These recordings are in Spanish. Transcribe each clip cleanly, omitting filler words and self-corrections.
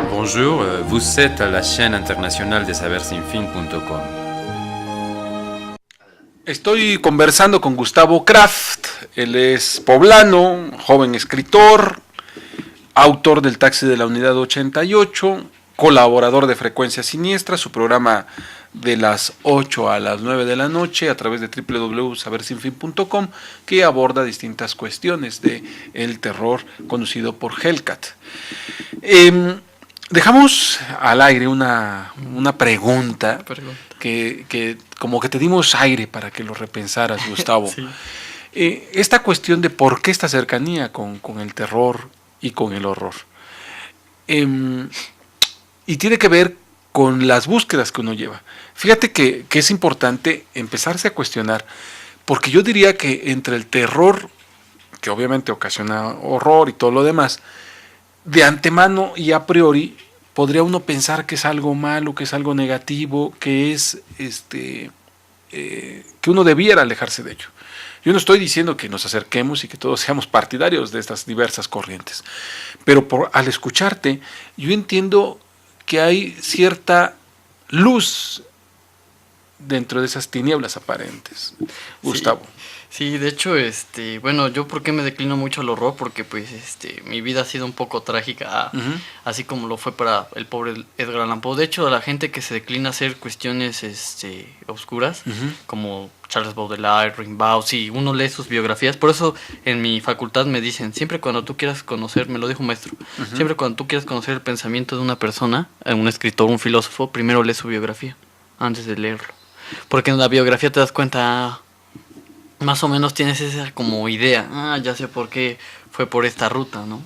Bonjour, vous êtes à la chaîne internationale de sabersinfin.com. Estoy conversando con Gustavo Kraft. Él es poblano, joven escritor, autor del Taxi de la Unidad 88, colaborador de Frecuencia Siniestra, su programa de las 8 a las 9 de la noche a través de www.sabersinfin.com, que aborda distintas cuestiones de el terror conducido por Hellcat. Dejamos al aire una pregunta que como que te dimos aire para que lo repensaras, Gustavo. Sí. Esta cuestión de por qué esta cercanía con el terror y con el horror. Y tiene que ver con las búsquedas que uno lleva. Fíjate que es importante empezarse a cuestionar, porque yo diría que entre el terror, que obviamente ocasiona horror y todo lo demás, de antemano y a priori podría uno pensar que es algo malo, que es algo negativo, que es que uno debiera alejarse de ello. Yo no estoy diciendo que nos acerquemos y que todos seamos partidarios de estas diversas corrientes, pero al escucharte yo entiendo que hay cierta luz dentro de esas tinieblas aparentes, Gustavo. Sí, de hecho, bueno, yo por qué me declino mucho al horror, porque pues mi vida ha sido un poco trágica, así como lo fue para el pobre Edgar Allan Poe. De hecho, a la gente que se declina a hacer cuestiones oscuras, como Charles Baudelaire, Rimbaud, si uno lee sus biografías, por eso en mi facultad me dicen, siempre cuando tú quieras conocer, me lo dijo un maestro, siempre cuando tú quieras conocer el pensamiento de una persona, un escritor, un filósofo, primero lee su biografía, antes de leerlo. Porque en la biografía te das cuenta, más o menos tienes esa como idea, ya sé por qué fue por esta ruta, ¿no?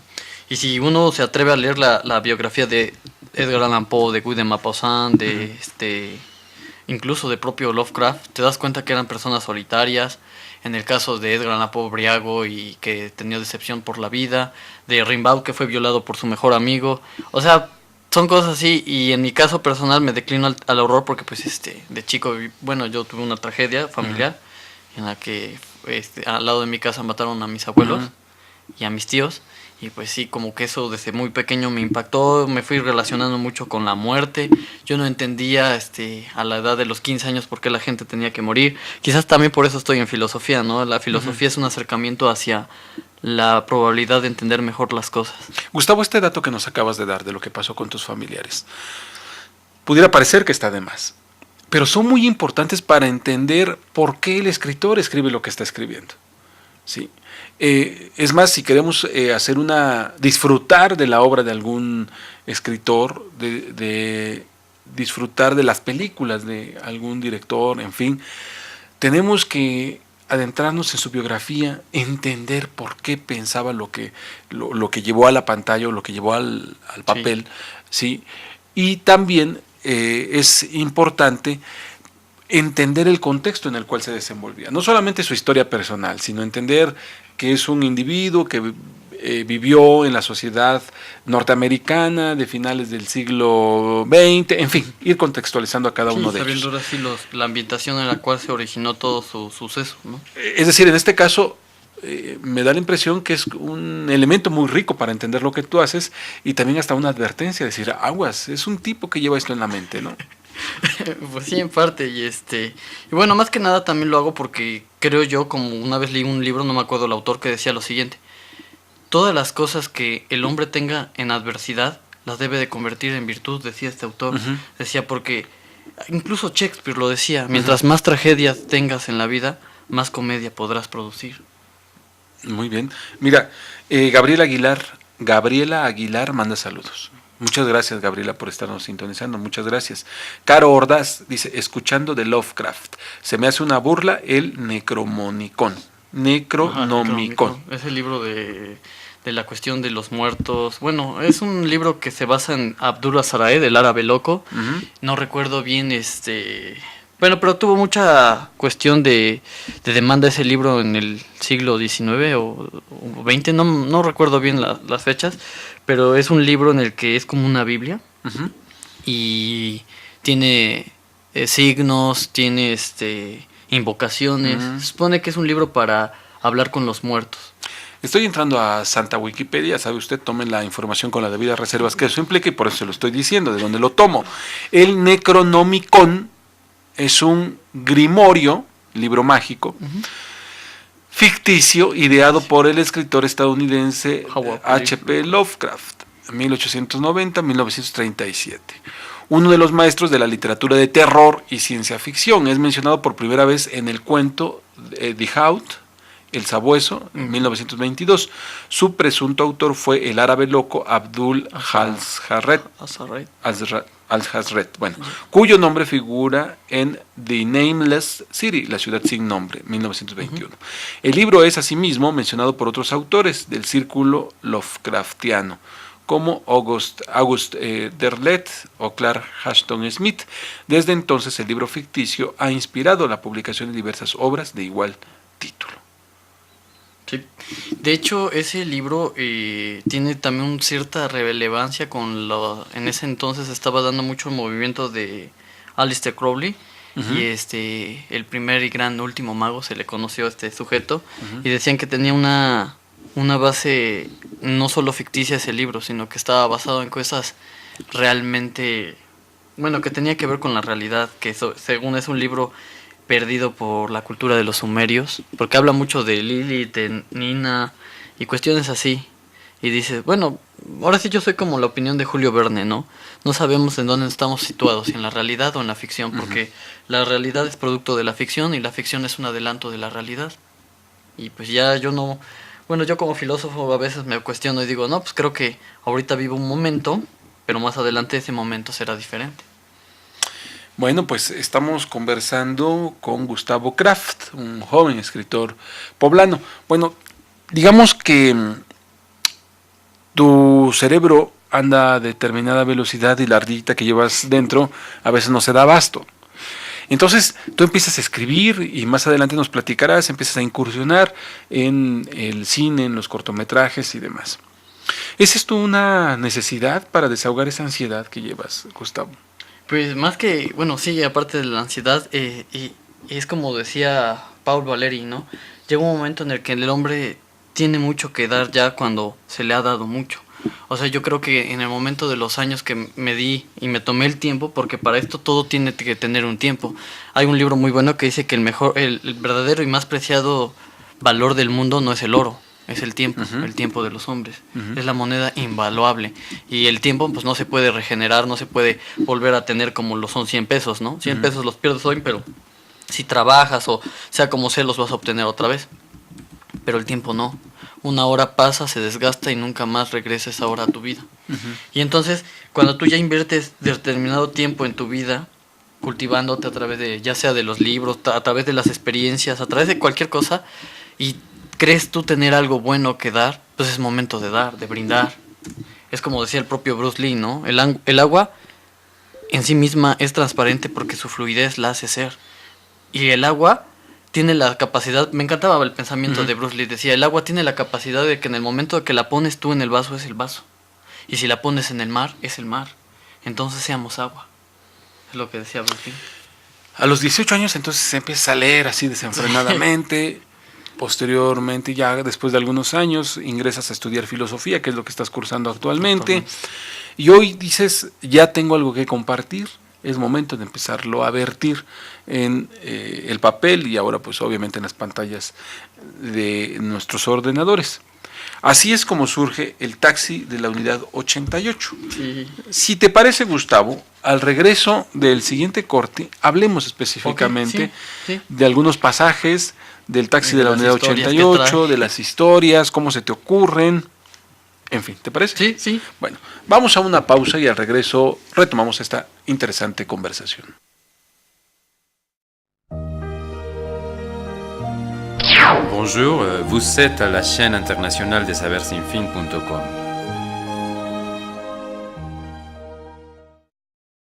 Y si uno se atreve a leer la biografía de Edgar Allan Poe, de Guy de Maupassant, incluso de propio Lovecraft, te das cuenta que eran personas solitarias. En el caso de Edgar Allan Poe, briago y que tenía decepción por la vida, de Rimbaud, que fue violado por su mejor amigo. O sea, son cosas así, y en mi caso personal me declino al horror porque pues de chico, bueno, yo tuve una tragedia familiar en la que al lado de mi casa mataron a mis abuelos y a mis tíos, y pues sí, como que eso desde muy pequeño me impactó, me fui relacionando mucho con la muerte. Yo no entendía a la edad de los 15 años por qué la gente tenía que morir. Quizás también por eso estoy en filosofía, ¿no? La filosofía es un acercamiento hacia la probabilidad de entender mejor las cosas. Gustavo, este dato que nos acabas de dar de lo que pasó con tus familiares, pudiera parecer que está de más, pero son muy importantes para entender por qué el escritor escribe lo que está escribiendo. ¿Sí? Es más, si queremos disfrutar de la obra de algún escritor, de disfrutar de las películas de algún director, en fin, tenemos que adentrarnos en su biografía, entender por qué pensaba lo que llevó a la pantalla o lo que llevó al papel, ¿sí? Y también es importante entender el contexto en el cual se desenvolvía, no solamente su historia personal, sino entender que es un individuo que vivió en la sociedad norteamericana de finales del siglo XX, en fin, ir contextualizando a cada uno de ellos. Sabiendo así la ambientación en la cual se originó todo su suceso, ¿no? Es decir, en este caso me da la impresión que es un elemento muy rico para entender lo que tú haces, y también hasta una advertencia, decir, aguas, es un tipo que lleva esto en la mente, ¿no? Pues sí, en parte, y bueno, más que nada también lo hago porque creo yo, como una vez leí un libro, no me acuerdo el autor, que decía lo siguiente: todas las cosas que el hombre tenga en adversidad las debe de convertir en virtud, decía este autor. Decía, porque incluso Shakespeare lo decía, mientras más tragedias tengas en la vida, más comedia podrás producir. Muy bien. Mira, Gabriela Aguilar manda saludos. Muchas gracias, Gabriela, por estarnos sintonizando. Muchas gracias. Caro Ordaz dice, escuchando de Lovecraft, se me hace una burla el Necronomicon. Necronomicon. Es el libro de la cuestión de los muertos. Bueno, es un libro que se basa en Abdullah Sarae, del árabe loco. No recuerdo bien bueno, pero tuvo mucha cuestión de demanda ese libro en el siglo XIX o XX, no recuerdo bien las fechas, pero es un libro en el que es como una Biblia y tiene signos, tiene invocaciones. Se supone que es un libro para hablar con los muertos. Estoy entrando a Santa Wikipedia, sabe usted, tomen la información con las debidas reservas que eso implica y por eso se lo estoy diciendo, de dónde lo tomo. El Necronomicon es un grimorio, libro mágico, ficticio, ideado por el escritor estadounidense H.P. Lovecraft, 1890-1937. Uno de los maestros de la literatura de terror y ciencia ficción. Es mencionado por primera vez en el cuento The Hout, El Sabueso, en 1922. Su presunto autor fue el árabe loco Abdul al-Hazred, bueno, cuyo nombre figura en The Nameless City, la ciudad sin nombre, 1921. El libro es asimismo mencionado por otros autores del círculo Lovecraftiano, como August Derleth o Clark Ashton Smith. Desde entonces el libro ficticio ha inspirado la publicación de diversas obras de igual título. Sí. De hecho, ese libro tiene también cierta relevancia con lo... En ese entonces estaba dando mucho el movimiento de Aleister Crowley, y el primer y gran último mago se le conoció a este sujeto, y decían que tenía una base no solo ficticia ese libro, sino que estaba basado en cosas realmente, bueno, que tenía que ver con la realidad, que según es un libro perdido por la cultura de los sumerios, porque habla mucho de Lilith, de Nina y cuestiones así. Y dices, bueno, ahora sí yo soy como la opinión de Julio Verne, ¿no? No sabemos en dónde estamos situados, si en la realidad o en la ficción, porque la realidad es producto de la ficción y la ficción es un adelanto de la realidad. Y pues ya yo no... Bueno, yo como filósofo a veces me cuestiono y digo, no, pues creo que ahorita vivo un momento, pero más adelante ese momento será diferente. Bueno, pues estamos conversando con Gustavo Kraft, un joven escritor poblano. Bueno, digamos que tu cerebro anda a determinada velocidad y la ardillita que llevas dentro a veces no se da abasto. Entonces tú empiezas a escribir y más adelante nos platicarás, empiezas a incursionar en el cine, en los cortometrajes y demás. ¿Es esto una necesidad para desahogar esa ansiedad que llevas, Gustavo? Pues más que, bueno, sí, aparte de la ansiedad, y es como decía Paul Valéry, ¿no? Llega un momento en el que el hombre tiene mucho que dar ya cuando se le ha dado mucho. O sea, yo creo que en el momento de los años que me di y me tomé el tiempo, porque para esto todo tiene que tener un tiempo. Hay un libro muy bueno que dice que el verdadero y más preciado valor del mundo no es el oro, es el tiempo de los hombres. Es la moneda invaluable. Y el tiempo pues no se puede regenerar, no se puede volver a tener como lo son 100 pesos, ¿no? 100 pesos los pierdes hoy, pero si trabajas o sea como sea los vas a obtener otra vez. Pero el tiempo no. Una hora pasa, se desgasta y nunca más regresa esa hora a tu vida. Y entonces, cuando tú ya inviertes determinado tiempo en tu vida, cultivándote a través de, ya sea de los libros, a través de las experiencias, a través de cualquier cosa, y crees tú tener algo bueno que dar, pues es momento de dar, de brindar. Es como decía el propio Bruce Lee, ¿no? El agua en sí misma es transparente porque su fluidez la hace ser. Y el agua tiene la capacidad, me encantaba el pensamiento de Bruce Lee, decía, el agua tiene la capacidad de que en el momento que la pones tú en el vaso es el vaso, y si la pones en el mar, es el mar, entonces seamos agua, es lo que decía Bruce Lee. A los 18 años entonces empiezas a leer así desenfrenadamente, posteriormente ya después de algunos años ingresas a estudiar filosofía, que es lo que estás cursando actualmente, y hoy dices, ya tengo algo que compartir, es momento de empezarlo a vertir en el papel y ahora pues obviamente en las pantallas de nuestros ordenadores. Así es como surge el Taxi de la Unidad 88. Sí. Si te parece, Gustavo, al regreso del siguiente corte hablemos específicamente de algunos pasajes del Taxi de la Unidad 88, de las historias, cómo se te ocurren. En fin, ¿te parece? Sí, sí. Bueno, vamos a una pausa y al regreso retomamos esta interesante conversación. Bonjour, vous êtes à la chaîne internationale des saversinfin.com.